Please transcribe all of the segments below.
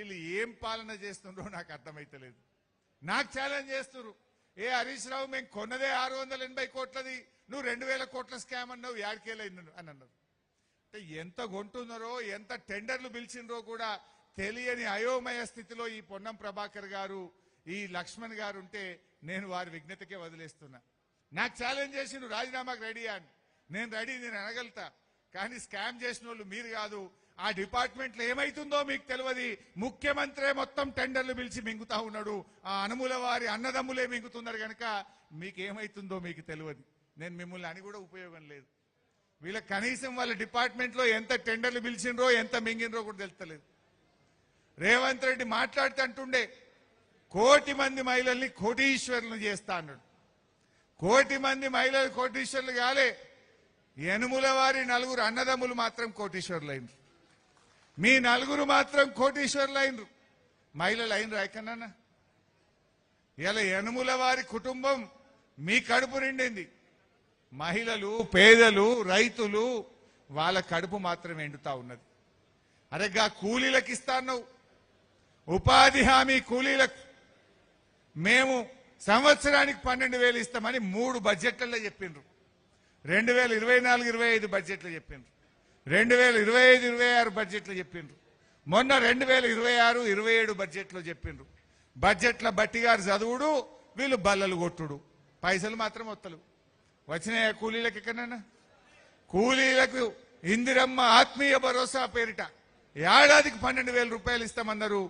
వీళ్ళు ఏం పాలన చేస్తుండ్రో నాకు అర్థమైతలేదు. నాకు ఛాలెంజ్ చేస్తున్నారు, ఏ హరీష్ రావు మేము కొన్నదే 680 కోట్లది, నువ్వు 2000 కోట్ల స్కామ్ అన్నావు, యాడికేలైంది అని అన్నారు. అంటే ఎంత కొంటున్నారో ఎంత టెండర్లు పిలిచిండ్రో కూడా తెలియని అయోమయ స్థితిలో ఈ పొన్నం ప్రభాకర్ గారు ఈ లక్ష్మణ్ గారు ఉంటే నేను వారి విజ్ఞతకే వదిలేస్తున్నా. నాకు ఛాలెంజ్ చేసి నువ్వు రాజీనామాకు రెడీ అని, నేను రెడీ, నేను అనగలుగుతా. కానీ స్కామ్ చేసిన వాళ్ళు మీరు కాదు. ఆ డిపార్ట్మెంట్లో ఏమైతుందో మీకు తెలియదు. ముఖ్యమంత్రి మొత్తం టెండర్లు పిలిచి మింగుతా ఉన్నాడు. ఆ అనుముల వారి అన్నదమ్ములే మింగుతున్నారు కనుక మీకేమైతుందో మీకు తెలియదు. నేను మిమ్మల్ని అని కూడా ఉపయోగం లేదు. వీళ్ళ కనీసం వాళ్ళ డిపార్ట్మెంట్లో ఎంత టెండర్లు పిలిచిండ్రో ఎంత మింగినరో కూడా తెలుస్తలేదు. రేవంత్ రెడ్డి మాట్లాడితే అంటుండే 1 కోటి మంది మహిళల్ని కోటీశ్వరులను చేస్తా అన్నాడు. 1 కోటి మంది మహిళలు కోటీశ్వరులు కాలే, యనుముల వారి 4 అన్నదమ్ములు మాత్రం కోటీశ్వరులు అయినరు. మీ 4 మాత్రం కోటీశ్వరులు అయినరు. మహిళలు అయినరు ఎక్కడన్నా? ఇలా యనుముల వారి కుటుంబం మీ కడుపు నిండింది. మహిళలు, పేదలు, రైతులు వాళ్ళ కడుపు మాత్రం ఎండుతా ఉన్నది. అరేగా కూలీలకు ఇస్తాను, ఉపాధి హామీ కూలీలకు మేము సంవత్సరానికి 12,000 ఇస్తామని 3 బడ్జెట్లలో చెప్పిండ్రు. 2024-25 బడ్జెట్లో చెప్పిండ్రు, 2025-26 బడ్జెట్లో చెప్పిండ్రు, మొన్న 2026-27 బడ్జెట్లో చెప్పిండ్రు. బడ్జెట్ల బట్టి గారు చదువుడు, వీళ్ళు బల్లలు కొట్టుడు, పైసలు మాత్రం వత్తలు వచ్చినాయా కూలీలకు? ఎక్కడన్నా కూలీలకు ఇందిరమ్మ ఆత్మీయ భరోసా పేరిట ఏడాదికి 12,000 రూపాయలు ఇస్తామన్నారు.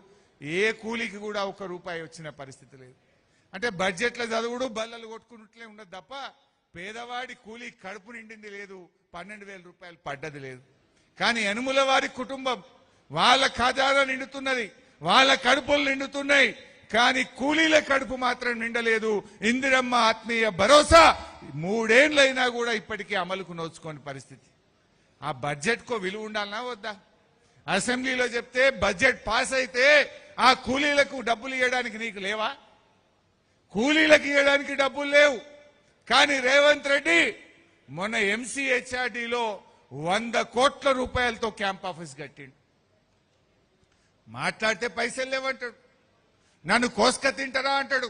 ఏ కూలీకి కూడా 1 రూపాయి వచ్చిన పరిస్థితి లేదు. అంటే బడ్జెట్ల చదువుడు, బల్లలు కొట్టుకున్నట్లే ఉండదు తప్ప పేదవాడి కూలీ కడుపు నిండింది లేదు, 12,000 రూపాయలు పడ్డది లేదు. కానీ యనుముల వారి కుటుంబం వాళ్ళ ఖజానా నిండుతున్నది, వాళ్ళ కడుపులు నిండుతున్నాయి. కానీ కూలీల కడుపు మాత్రం నిండలేదు. ఇందిరమ్మ ఆత్మీయ భరోసా 3 ఏళ్లైనా కూడా ఇప్పటికీ అమలుకు నోచుకోని పరిస్థితి. ఆ బడ్జెట్కో విలువ ఉండాలనా వద్దా? అసెంబ్లీలో చెప్తే బడ్జెట్ పాస్ అయితే ఆ కూలీలకు డబ్బులు ఇవ్వడానికి నీకు లేవా? కూలీలకు ఇవ్వడానికి డబ్బులు లేవు. కానీ రేవంత్ రెడ్డి మొన్న ఎంసీహెచ్ఆర్డీలో 100 కోట్ల రూపాయలతో క్యాంప్ ఆఫీస్ కట్టిండు. మాట్లాడితే పైసలు లేవంటాడు, నన్ను కోసుక తింటారా అంటాడు,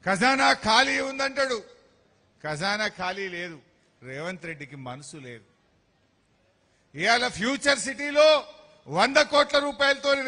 ఖజానా ఖాళీ ఉందంటాడు. ఖజానా ఖాళీ లేదు, రేవంత్ రెడ్డికి మనసు లేదు. ఇవాళ ఫ్యూచర్ సిటీలో 100 కోట్ల రూపాయలతో